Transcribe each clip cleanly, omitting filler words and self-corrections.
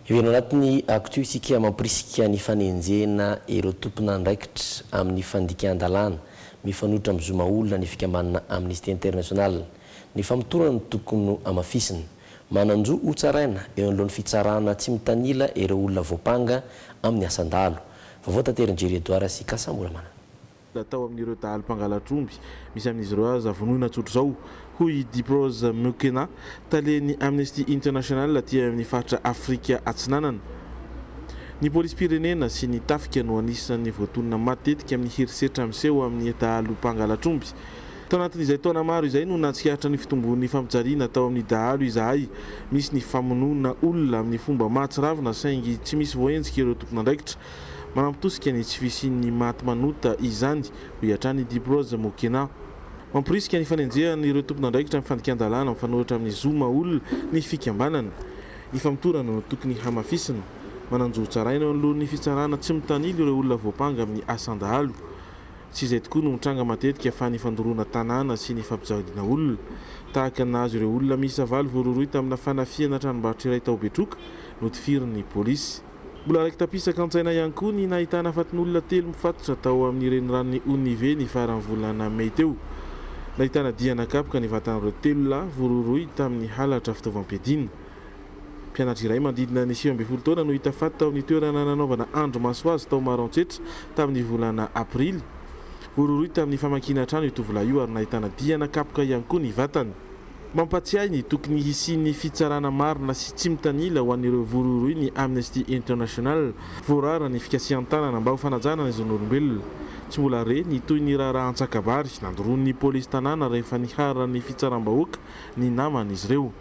Eo anatiny akoto isika mampirisika ny fanenjena ireo tompona andraikitra amin'ny fandikan-dalàna mifanohitra amin'ny zoma olona ny fikambanana Amnesty International. Ny famotorana ny tokony amafisina mananjo hotsaraina eo anoloan'ny fitsarana tsy mitanila ireo olona voapanga amin'ny asan-dalo. Vaovao tanterin-jery Edouard sy Kasambolamana. Tao amin'ireo dahalo mpangalatr'omby misy amin'izy ireo aza vonoina tsotro zao hoy Dibrose Mukena taleny Amnesty International aty amin'ny faritra Afrika Atsinanana. Ny polisy pirenena sy ny tafika no anisan'ny voatonona matetika amin'ny herisetra miseho amin'ny dahalo mpangalatr'omby. Tao anatin'izay taona maro izay no nahatsikaritra ny fitombon'ny fampijaliana tao amin'ny dahalo izahay. Misy ny famonoana olona amin'ny fomba mahatsiravina saingy tsy misy voahenjika ireo tompon'andraikitra. Manampitosika ny tsy fisian'ny maty manota izany ho iatrany Dibrose Mukena. Mampirisika ny fanenjehana ireo tompon'andraikitra amin'ny fandikan-dalàna mifanohitra amin'ny zoma olona ny fikambanana. Ny famotorana no tokony hamafisina. Mananjo tsaraina eo anoloan'ny fitsarana tsy mitanila ireo olona voapanga amin'ny asan-dahalo. Tsy izay tokoa no mitranga matetika fa ny fandoroana tanàna sy ny fampijaliana olona. Tahaka nazo ireo olona miisa 7 voaroroy tamina fanafiana tranombarotra iray tao Betroka notifirin'ny polisy. Mbola raiky tapisaka an-tsaina ihany koa ny nahitana fatin'olona 3 mifatotra tao amin'ny renirano Onive ny faran'ny volana Mey teo. Nahitana diana kapoka ny vatan'ireo 3 lahy voaroroy tamin'ny halatra fitaovam-piadiana. Mpianatra iray mandidina ny 12 taona no hita faty tao amin'ny toerana nanaovana andro masoazy tao Maroantsetra tamin'ny volana Aprily. Voaroroy tamin'ny famakiana trano io tovolahy io ary nahitana diana kapoka ihany koa ny vatany. Mampatsiahy ny tokony hisian'ny fitsarana marina sy tsy mitanila ho an'ireo voaroroy ny Amnesty International voarara ny fikasihan-tanana mba ho fanajana ny zon'olombelona. Tsy mbola re ny toy ny raharaha an-tsakabary nandoroan'ny polisy tanàna rehefa niharany fitsaram-bahoaka ny naman'izy ireo.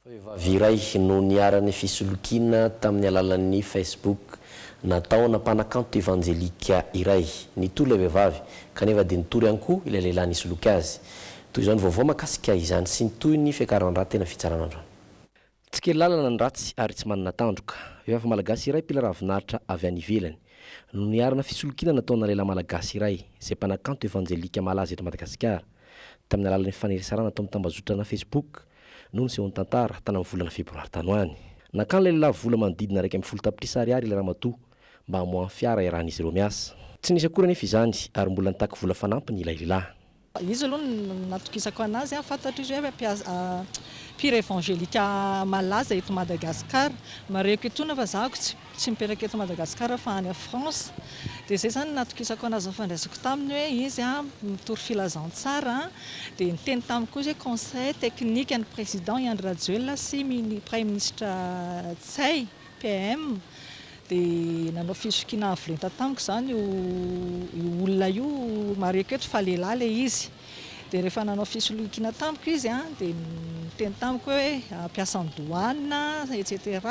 Vehivavy iray no niarany fisolokiana tamin'ny alalan'ny Facebook natao nampanakanto evanjelika iray. Nitory ilay vehivavy kanefa dia nitory ihany koa ilay lehilahy nisoloky azy. Toy izany vaovao makasika izany sy ny toy ny fiakaran'ny raha tena fitsarana andro. Tsy kely lalana ny ratsy ary tsy manana tandroka. Vehivavy malagasy iray mpila ravinaritra avy any ivelany no niarana fisolokiana nataona lehilahy malagasy iray izay mpanakanto evanjelika malaza eto Madagasikara tamin'ny alalan'ny faneresarana tao amin'ny tambazotrana Facebook noho ny sehony tantara tany amin'ny volana febroary tanoany. Nakany lehilahy vola manodidina 1,10 tapitrisa ariary ilay ramatoa mba hamohan'ny fiara iarahan'izy ireo miasa. Tsy nisy akory anefa izany ary mbola nitaky vola fanampiny ilay lehilahy. Izy aloha natokisako anazy fantatry izy hoe mpira evangelika malaza eto Madagasikara. Mareko etona fa zahako tsy mipetraka eto Madagasikara fa any France. Dia izay zany natokisako anazy fandraisako taminy hoe izy mitory filazantsara dia niteny tamiko izy hoe conseil technique an'ny président Andry Rajoelina sy prime ministre Tsay PM. Dia nanao fisolokiana avolenta tamiko zany io olona io mareko eto fa lehilahy ilay izy. Dia rehefa nanao fisolokiana tamiko izy dia niteny tamiko hoe mpiasan'ny douane etc.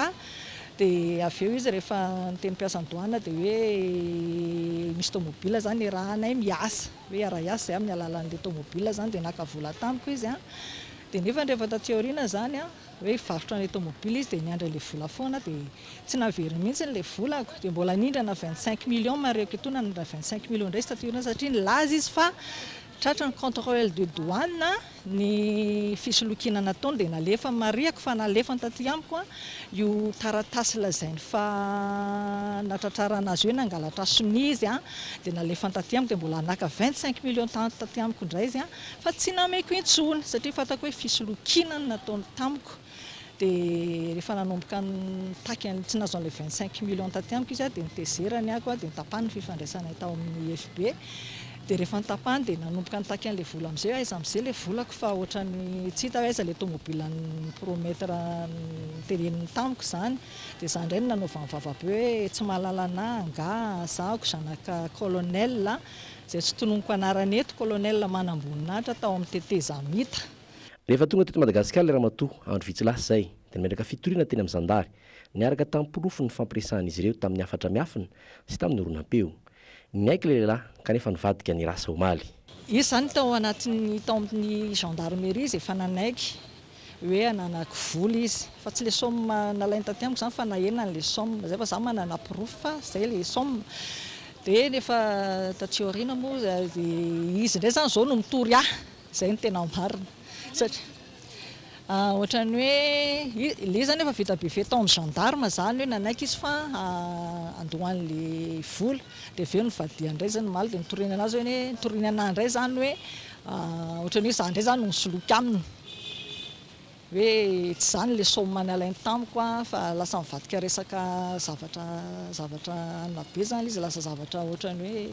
Dia avy eo izy rehefa niteny mpiasan'ny douane dia hoe misy tomobile zany rahanay miasa hoe ara-iasa zay amin'ny alalan'ilay tomobile zany dia naka vola tamiko izy. Dia nefa rehefa taty aoriana zany hoe varotra ny tomobile izy dia niandra ilay vola foana dia tsy naveriny mihitsy ilay volako dia mbola nindrana 25 millions mareko etona nindra 25 millions indray taty aoriana satria nilaza izy fa tratra ny contrôle de douane ny fisolokiana nataony dia nalefa mariako fa nalefa ny taty amiko io taratasy lazainy fa natratrarana azy hoe nangalatra sonia izy dia nalefa ny taty amiko dia mbola naka 25 millions taty amiko indray izy fa tsy nameko intsony satria fatako hoe fisolokiana nataony tamiko. Dia rehefa nanomboka nitaky tsy nazo an'ilay 25 millions taty amiko izy dia nitezerany ako dia nitapany ny fifandraisana tao amin'ny FB. Dia rehefa nitapany dia nanomboka nitaky an'ilay vola amin'izay aiza amin'izay ilay volako fa ohatrany tsy hita hoe aiza ilay tomobile ny promettre teneniny tamiko zany. Dia izany indray no nanaovany vavabe hoe tsy mahalala anahy nga zahako zanaka colonel izay tsy tononoko anarany eto colonel manamboninahitra tao amin'ny teteza mita. Rehefa tonga teto Madagasikara ilay ramatoa andro vitsy lasa izay dia nimeraka fitoriana teny amin'ny Zandary niaraka tamin'ny mpirofo ny fampiresahan'izy ireo tamin'ny afatra miafina sy tamin'ny oronan-peo. Niaiky ilay lehilahy kanefa nivadika ny rasa omaly. Izy zany tao amin'ny gendarmerie izy efa nanaiky hoe ananako vola izy fa tsy ilay somme nalainy taty amiko zany fa nahenany ilay somme zay fa zaho manana pirofo fa zay ilay somme. Dia nefa taty aoriana moa izy indray zany izao no mitory izay no tena marina. Ohatrany hoe le zany efa vita be feton amin'ny gendarme zany hoe nanaiky izy fa andohan'le vola dia aveo ny vadia indray zany maly dia nitoriana anazy hoe nitoriana anahy indray zany hoe ohatrany hoe za indray zany no nisoloky aminy hoe tsy zany le somme manalainy tamiko fa lasa mivadika resaka zavatra anabe zany izy lasa zavatra ohatrany hoe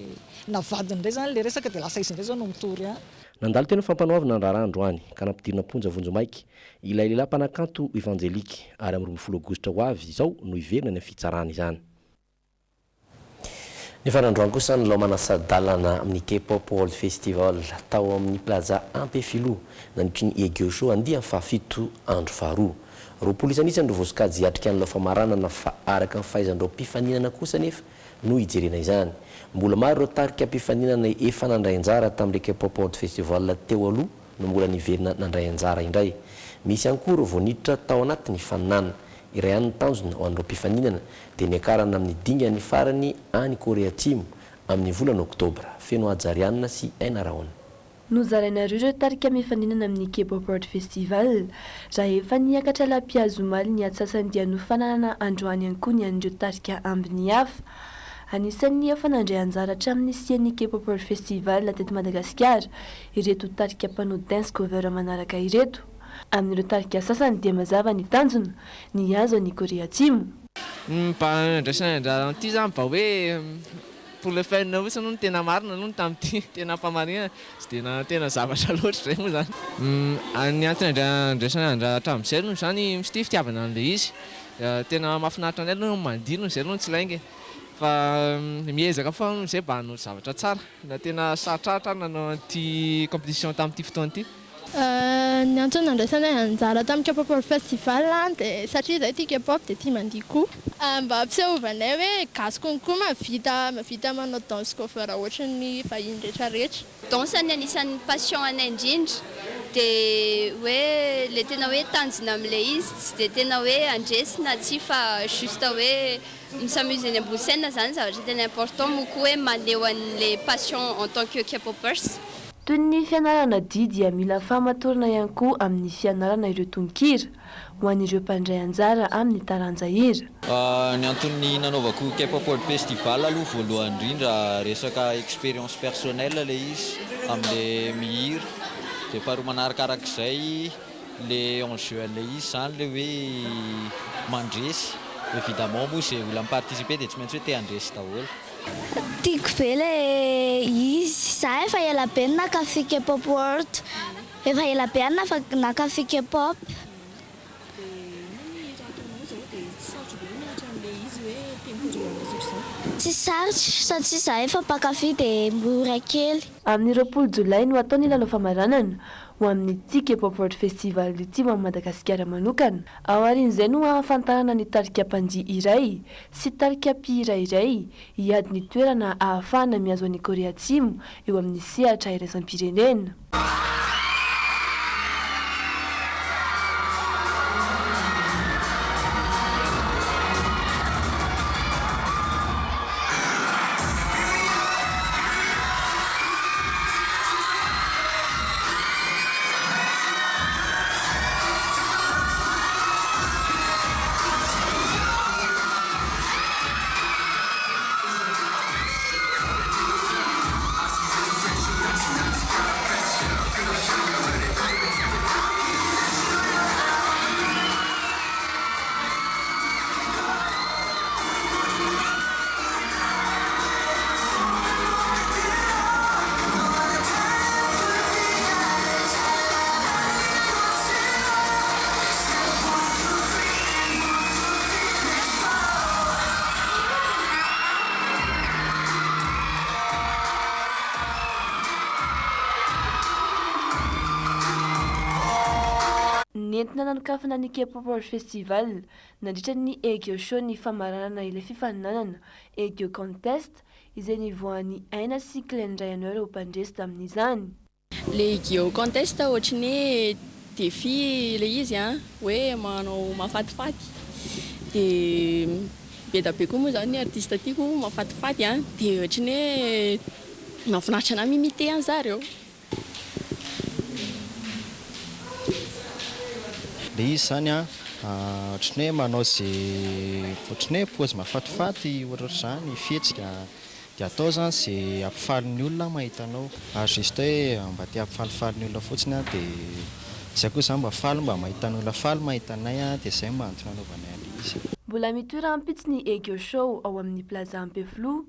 navadiny indray zany le resaka dia lasa izy indray zao no mitory nandalo tena fampanoavana ny raharaha androany ka nampidinina ponja vonjomaiky ilay lehilahy mpanakanto evanjelika ary amin'ny 20 aogositra ho avy izao no iverina ny fitsarana izany. Ny farandroany kosa ny manasa-dalana amin'ny K-pop World Festival tao amin'ny plaza Ampefilo nandritry ny Egeo Show andia fafito andro faharoa. Roapolo isan'isany ireo voasokajy hiatrika an'ilay famaranana fa araka ny fahaizan'ireo mpifaninana kosa nefa no hijerena izany. Mbola maro ireo tarika mpifaninana efa nandray anjara tamin'ilay K-pop World Festival teo aloha no mbola niverina nandray anjara indray. Misy ihany koa ireo vao niditra tao anatin'ny faninana. Iray ihany ny tanjona ho an'ireo mpifaninana dia niakarana amin'ny dingany farany any Korea Atsimo amin'ny volana Oktobra. Feno Ajarianina sy Aina Raona. Nozaraina ireo tarika mifaninana amin'ny K-pop World Festival raha efa niakatra lampiazo omaly ny atsasany dia nofananana androany ihany koa ny an'ireo tarika ambiny hafa. Anisan'ny efa nandray anjara hatramin'ny sian'ny K-pop World Festival teto Madagasikara ireto tarika mpanao dance cover manaraka ireto. Amin'ireo tarika sasany dia mazava ny tanjona ny azo ny Korea Atsimo. Ndraisana anjara ty zany mba hoe pour le fun osa no tena marina no tamin'ity tena mpamarina sy tena zavatra loatra zay moa zany. Ny antony andraisana anjara hatramin'izay no zany misy fitiavana an'ilay izy. Tena mahafinaritra anay no mandino zay no tsy lainga. Fa miezaka foana izay mba hanao zavatra tsara. Na tena sarotraritra nanao an'ity compétition tamin'ity fotoana ity. Ny antony nandraisana anjara tamin'ny K-pop World Festival dia satria zahay tia K-pop dia tia mandihy koa. Mba ampisehovanay hoe gasy konkoa mahavita manao danse cover ohatran'ny vahiny rehetrarehetra. Danse ny anisan'ny passion anay indrindra dia hoe le tena hoe tanjona amin'ilay izy tsy dia tena hoe andresina tsy fa juste hoe misamuse eny ambony scène zany zavatra tena important moa koa hoe maneho an'ilay passion en tant que K-popers. Toy ny fianarana dihy dia mila fahamatorana ihany koa amin'ny fianarana ireo tononkira ho an'ireo mpandray anjara amin'ny taranja hira. Ny antony nanaovako K-pop World Festival aloha voalohany indrindra resaka expérience personnelle ilay izy amin'ilay mihira. Dia faharoa manarakarak'izay le enjeu an'ilay izy zany le hoe mandresy. Évidemment moa izay olona miparticiper dia tsy maintsy hoe te handresy daholo. Tiako be ilay izy. Za efa ela be nakafy K-pop World. Efa ela be nakafy K-pop. Tsy sarotra satria za efa mpakafy dia mora kely. Amin'ny 20 Jolay no ataony lalao famaranana ho amin'ity K-pop World Festival ity Madagasikara manokana. Aorian'izay no hahafantarana ny tarika mpandihy iray sy tarika mpihira iray hiady ny toerana ahafahana mihazo an'i Korea Atsimo eo amin'ny sehatra iraisam-pirenena. Nentina nanokafana ny K-pop World Festival nandritra ny Egeo Show ny famaranana ilay fifaninanana Egeo Contest izay nivoahan'ny Aina sy Clendray ireo mpandresy tamin'izany. Le Egeo Contest ohatran'ny défi ilay izy hoe manao mahafatifaty. Dia beda be koa moa zany ny artiste tiako mahafatifaty dia ohatran'ny hoe mahafinaritra anahy mimité an'zareo. le izy zany a ohatrany hoe manao zay ohatrany hoe paozy mafatifaty ohatr'zany fihetsika dia atao zany zay ampifalin'ny olona mahitanao ary juste hoe mba tia ampifalifaly ny olona fotsiny a dia zay koa zany mba faly mba mahitany olona faly mahitanay a dia zay mba antony anaovanay an'izy. Mbola mitorampitsy ny Ego Show ao amin'ny plaza Ampeflo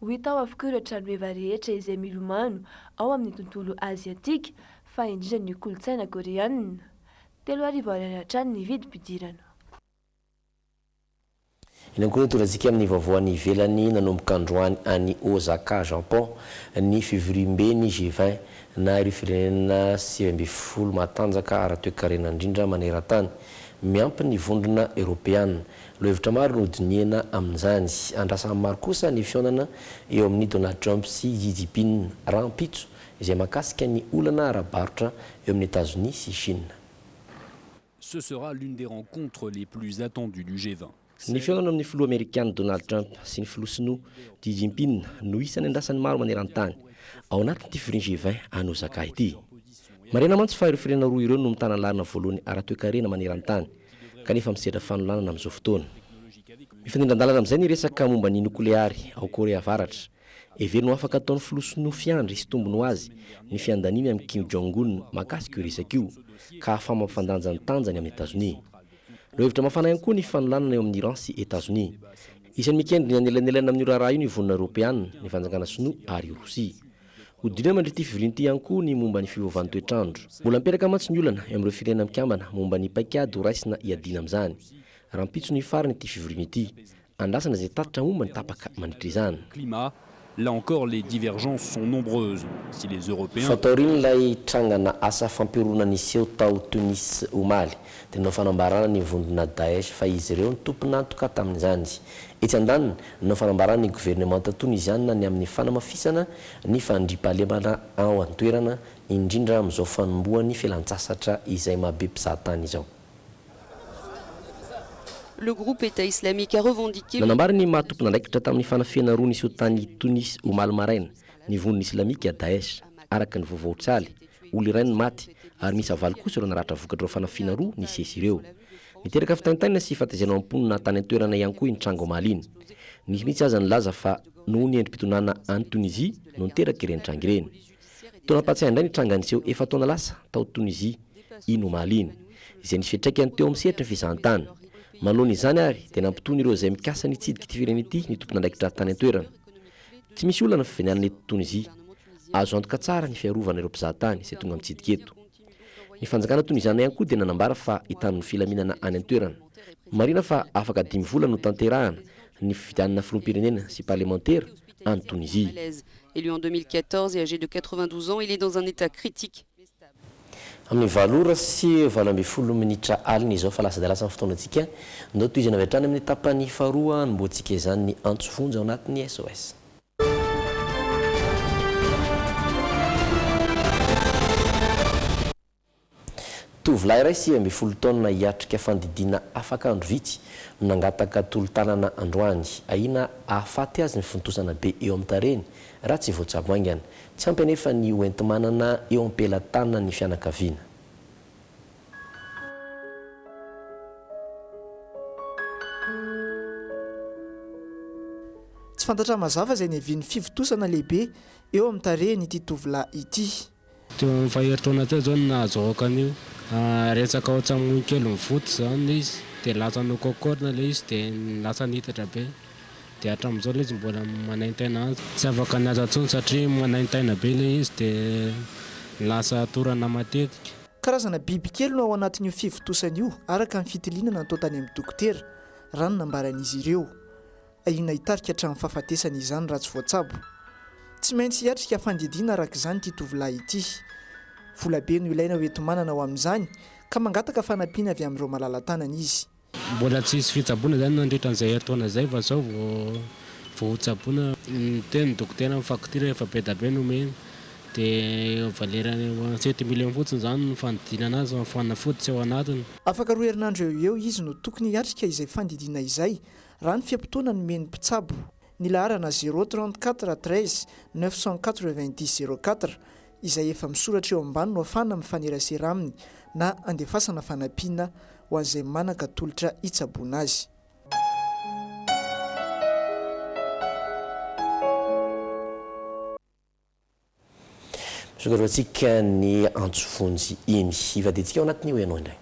ho hita ao avokoa ireo tranoheva rehetra izay milomano ao amin'ny tontolo aziatika fa indrindra ny kolontsaina koreana. 3 arivo ariary hatrany ny vidim-pidirana. Ina koa torazika amin'ny vaovao ivelany nanomboka androany any Osaka Japon ny fivoriam-beny G20 na ireo firenena 20 matanjaka ara-toe-karena indrindra maneran-tany miampy ny vondrona Europeana. Lo hevitra maro no diniana amin'izany. Andrasany maro kosa ny fionana eo amin'ny Donald Trump sy Xi Jinping rahampitso izay makasika ny olana ara-barotra eo amin'ny États-Unis sy Chine. Ce sera l'une des rencontres les plus attendues du G20. Ny fionana amin'ny filoha Amerikana Donald Trump sy ny filoha sinoa Xi Jinping no isan'ny andrasany maro maneran-tany ao anatin'ity firenena G20 any Osaka ity. Marena mantsy fa ireo firenena roa ireo no mitana lalina voalohany ara-toe-karena maneran-tany kanefa misedra fanolanana amin'izao fotoana. Mifandindran-dalana amin'izay ny resaka momba ny nukleary ao Korea Avaratra. Everiny ho afaka ataon'ny filoha sinoa fiandry sy tombony ho azy ny fiandaniny amin'ny Kim Jong-un makasika io resaka io ka afaka mampifandanja ny tanjany amin'ny États-Unis. Lo hevitra mafana ihany koa ny fanolanana eo amin'ny Iran sy États-Unis. Isan'ny mikendry ny anelanelana amin'ny raharaha io ny vonona Europeana, ny fanjakana sinoa ary Rosia. Hodina mandrity fivorian'ity ihany koa ny momba ny fiovaovan'ny toetrandro. Mbola miperaka mantsy ny olana eo amin'ireo firenena mikambana momba ny paikady ho raisina hiadina amin'izany. Rahampitso ny farany ity fivorian'ity. Andrasana izay tatitra momba ny tapaka mandritra izany. Là encore, les divergences sont nombreuses. Si les Européens... Fataoriny lay trangana asa fampiorona niseho tao Tunis omaly dia nao fanambarana ny vondrona Daesh fa izy ireo ny tomponantoka tamin'izany. Etsy andaniny nao fanambarana ny gouvernemanta tunisiana ny amin'ny fanamafisana ny fandriampahalemana ao an-toerana indrindra amin'izao fanomboan'ny fialan-tsasatra izay mahabe mpizahatany izao. Le groupe État islamique a revendiqué... Nanambara ny mahatompona andraikitra tamin'ny fanafihana roa niseho tany Tunis omaly maraina ny vondrona islamika Daesh araka ny vaovao tsaly olo iray ny maty ary misy avaly kosa ireo naratra vokatra ireo fanafihana roa ny sesy ireo. Niteraka fitaintaina sy fatezana amponina tany an-toerana ihany koa ny trango omaly iny. Nisy mihitsy aza nilaza fa noho ny endrim-pitonana any Tunisia no niteraka ireny trango ireny. Taona patsay indray ny tranga niseho efa taona lasa tao Tunisia iny omaly iny izay nisy fiantraikany teo amin'ny sehatry ny fizahantany. Manoloana izany ary dia nampitony ireo izay mikasa nitsidika ity firenena ity ny tompon'andraikitra tany an-toerana. Tsy misy olana fivenanana eto Tunisia. Azo antoka tsara ny fiarovana ireo mpizahatany izay tonga mitsidika eto. Ny fanjakana Tunisiana ihany koa dia nanambara fa hitan'ny filaminana any an-toerana. Marina fa afaka 5 volana no tanterahana ny fifidianana filoham-pirenena sy parlementaire any Tunisie. Élu en 2014 et âgé de 92 ans, il est dans un état critique. Amin'ny valora sy 20 minitra alina izao fa lasa dia lasa ny fotoanantsika ndao toy izy avy hatrany amin'ny tapany faharoa nomboantsika izany ny antsofonjy ao anatin'ny SOS. Tovolahy iray sy 20 taona hiatrika fandidiana afaka andro vitsy no nangataka tolo-tanana androany. Ahina ahafaty azy ny fontosana be eo amin'ny tareny raha tsy voatsabo aingana. Tsy ampy anefa ny hoenti-manana eo am-pelantanana ny fianakaviana. Tsy fantatra mazava izay ny hevian'ny fivotosana lehibe eo amin'ny tareny ity tovolahy ity. Teo faheritaona teo zao nahazoaka an'io resaka ohatsa amin'ny kely mivoto zany izy dia lasa nokokorina ilay izy dia lasa nitatra be dia hatramin'izao ilay izy mbola manaintaina azy tsy afaka niaza intsony satria manaintaina be ilay izy dia lasa atorana matetika. Karazana bibikely no ao anatin'io fivotosana io araka ny fitiliana natao tany amin'ny dokotera raha ny nambaran'izy ireo. Ahina hitarika hatramin'ny fahafatesana izany raha tsy voatsabo. Tsy maintsy hiatrika fandidiana araka izany ity tovolahy ity. Volabe no ilaina hoenti-manana ao amin'izany ka mangataka fanampiana avy amin'ireo malala-tanana izy. Mbola tsisy fitsaboana zany nandritra an'izay heritaona izay fa zao vao tsaboana teny dokotera mifankitira efa be da be no omeny dia valerany 7 millions fotsiny zany no fandidiana azy fanafody tsy ao anatiny. Afaka 2 herinandro eo izy no tokony hiatrika izay fandidiana izay raha ny fiampitoana no meny mpitsabo. Ny laharana 034 13 990 04 izay efa misoratra eo ambany no afana mifanerasera aminy na andefasana fanampiana ho an'izay manaka tolotra hitsaboana azy. Sokaroantsika ny antsofonjy iny ivadintsika ao anatin'ny hoe ianao indray.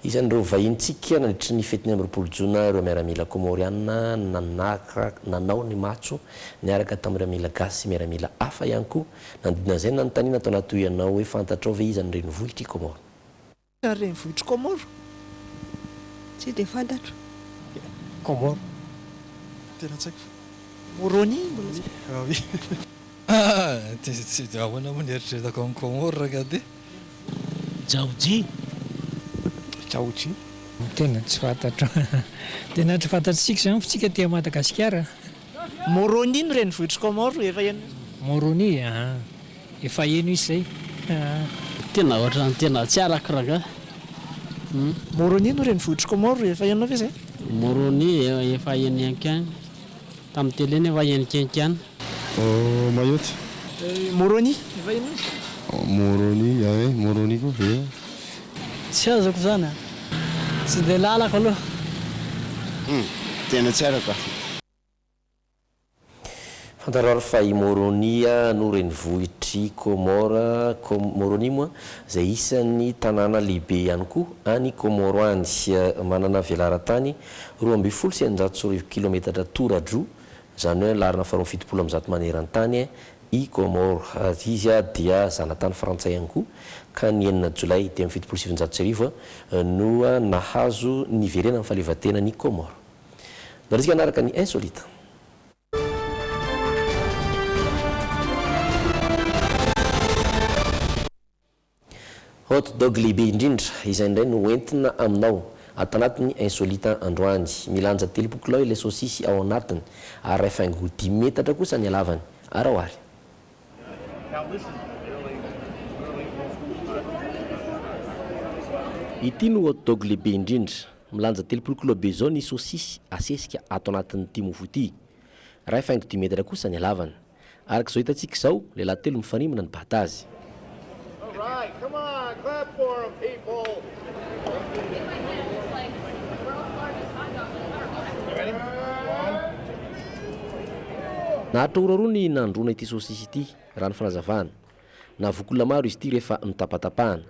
Isan'ireo vahintsika nandritry ny fetiny amby roapolo jona ireo miaramila komoriana nanao ny matso niaraka tamin'ny miaramila gasy miaramila hafa ihany koa nandidina izay nanontaniana atao anaty ianao hoe fantatrao ve iza ny renivohitry Komoro? Renivohitry Komoro tsy dia fantatro. Komoro tena tsy haiko. Moroni tsy dia ahoana moa ny eritreretako amin'ny Komoro raha de Djaoudji Djaoudji tena tsy fantatro. Tena tsy fantatsika izany fa tsika tia Madagasikara. Moroni no renivohitry Komoro efa eno. Moroni efa eno izy izay. Tena ohatrany tena tsy arako raha. Moroni no renivohitry Komoro efa eno ve zay? Moroni efa eno ihany koa. Tamin'ny tele efa eno kenkana. Mayotte. Moroni efa eno. Moroni Moroni koa ve. Tsy azoko zany. Tsy dia lalako aloha. Tena tsy arako. Fantarao fa i Moroni no renivohitry Komoro. Moroni moa izay isan'ny tanàna lehibe ihany koa any Komoro any, manana velaran-tany 2,900 kilometatra toradro, izany hoe larina faharoa 70 maneran-tany i Komoro. Izy dia zanatany frantsay ihany koa ka ny 9 Jolay dia 77 no nahazo niverena amin'ny fahaleovan-tena ny Komoro. Darisika anaraka ny insolite. Hot dog lehibe indrindra izay indray no entina aminao ato anatin'ny insolite androany. Milanja 3 kilao ilay sosisy ao anatiny ary rehefa haingo 10 metatra kosa ny halavany. Araoary. Ity no hot dog lehibe indrindra milanja 3 kilao be zao ny sosisy asesika ato anatin'ny ty mofo ity. Rehefa haingo 10 metatra kosa ny halavany. Araka izao hitantsika izao, lehilahy telo mifanimana ny bata azy. Come on, clap for them, people. Nahatrora ny nandrona ity sosisy ity raha ny fanazavana. Nahavokolona maro izy ity rehefa nitapatapahana.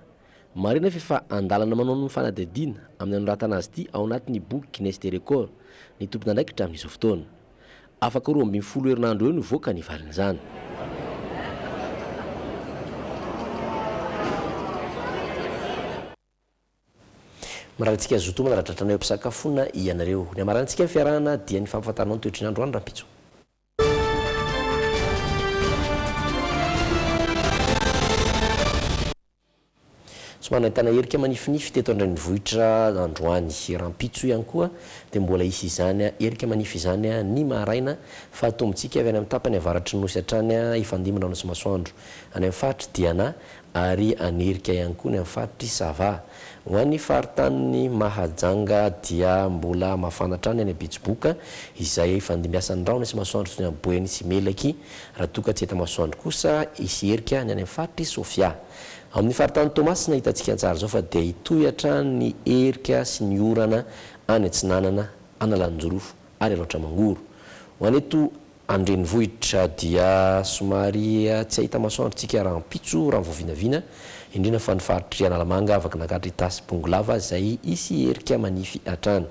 Marina fa andalana manao ny fanadihadiana amin'ny anoratana azy ity ao anatin'ny boky Guinness des Records ny tompona andraikitra amin'izao fotoana. Afaka 12 herinandro eo no voaka ny valin'izany. Marantsika zoto manaratratra eo mpisakafoana ianareo. Ny amarantsika fiarahana dia ny fampafantaranao ny toetr'andro any rampitso. Somana ahitana herika manifinify teto an-drenivohitra androany. Rampitso ihany koa dia mbola isy izany herika manify izany ny maraina fa tombontsika avy any amin'ny tapany avaratry nosy hatrany ifandimina sy masoandro. Any amin'ny faritry Diana ary anerika ihany koa ny amin'ny faritry Sava. Ho an'ny faritany Mahajanga dia mbola mafantatrany any Betsiboka izay ifandimbiasan'ny rano sy masoandro sy ny Boeny sy Melaky. Raha toka tsy hita masoandro kosa isy herika ny any amin'ny faritry Sofia. Amin'ny faritany Tomasina hitantsika antsara zao fa dia hitohatra ny herika sy ny orana any Antsinanana, Analanjorofo ary Alaotra Mangoro. Ho aneto an-drenivohitra dia somary tsy ahita masoandro tsika rampitso raha vovinavina indrindra fa ny faritry Analamanga afaka nakatra Itasy Bongolava izay isy herika manify hatrany.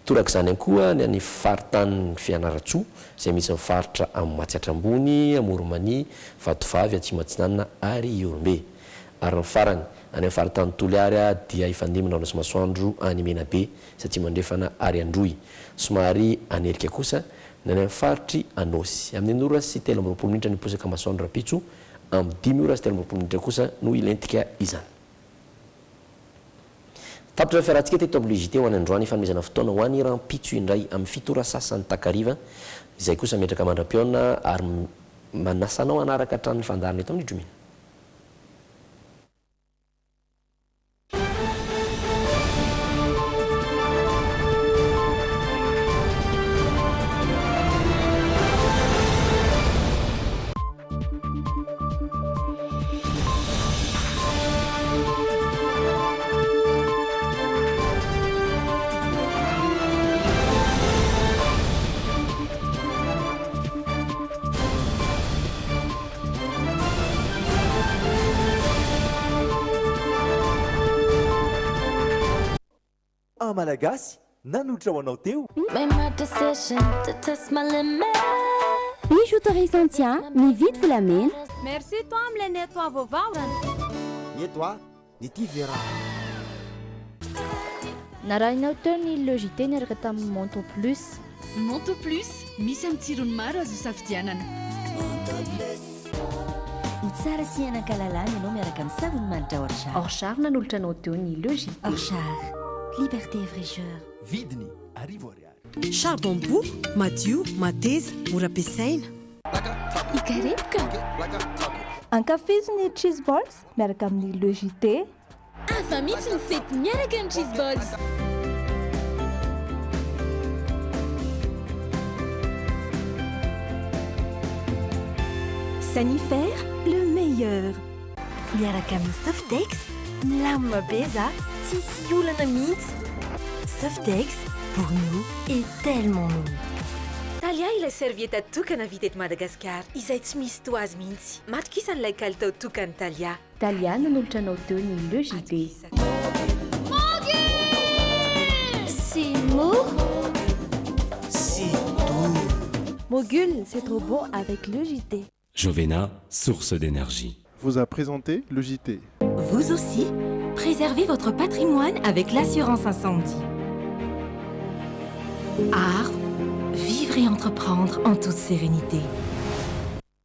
Torak'izany ihany koa ny any faritany Fianaratsoa izay misy mifaritra amin'ny Matsiatrambony, Moromany, Vatovavy, Atsimatsinanana ary Iorombe. Ary ny farany any amin'ny faritany Toliary dia ifandimina sy masoandro any Menabe satria mandrefana ary Androy. Somary anerika kosa ny any amin'ny faritry Anosy. Amin'ny 9 sy 13 minitra ny posaka masoandro rampitso, amin'ny 10 sy 13 minitra kosa no ilentika izany. Tapitra fiarahantsika teto amin'ny JT ho any androany fanomezana fotoana ho any rampitso indray amin'ny 7 sasany takariva izay kosa metraka mandram-piona ary manasanao anaraka hatrany fandarana eto amin'ny Jomina. malagasy nanotra ho anao teo. Misy autorisation mividy volamena. Merci toi amilay ny atoa vaovao. Ny atoa ny ty vera. Narahinao teo ny logité niaraka tamin'ny Monto Plus. Monto Plus misy amin'ny tsirony maro azo safidianana. Ny tsara sy hanan-kalalana ianao miaraka amin'ny savony manitra Orchard. Orchard nanolotra anao teo ny logité. Orchard, liberté et fraîcheur. Vidiny arivo ariary. Charbon-boue, madio, mateza, mora ampiasaina. Ikarepoka. Ankafiziny cheese balls miaraka amin'ny logité. Afa mihitsy ny fety miaraka amin'ny cheese balls. Sanifère, le meilleur. Miaraka amin'ny Softex, milamina be za, tsisy olana mihitsy. Softex, pour nous et tellement nous. Talia ilay serviette tokana vita eto Madagasikara, izay tsy misy toazy mihitsy. Matokisa n'ilay kalitao tokany Talia. Talia nanolotra anao teo ny logité. C'est mou. C'est doux. Mogul, c'est trop bon avec le JT. Jovena, source d'énergie. Vous a présenté le JT. Vous aussi, préservez votre patrimoine avec l'assurance incendie. Art, vivre et entreprendre en toute sérénité.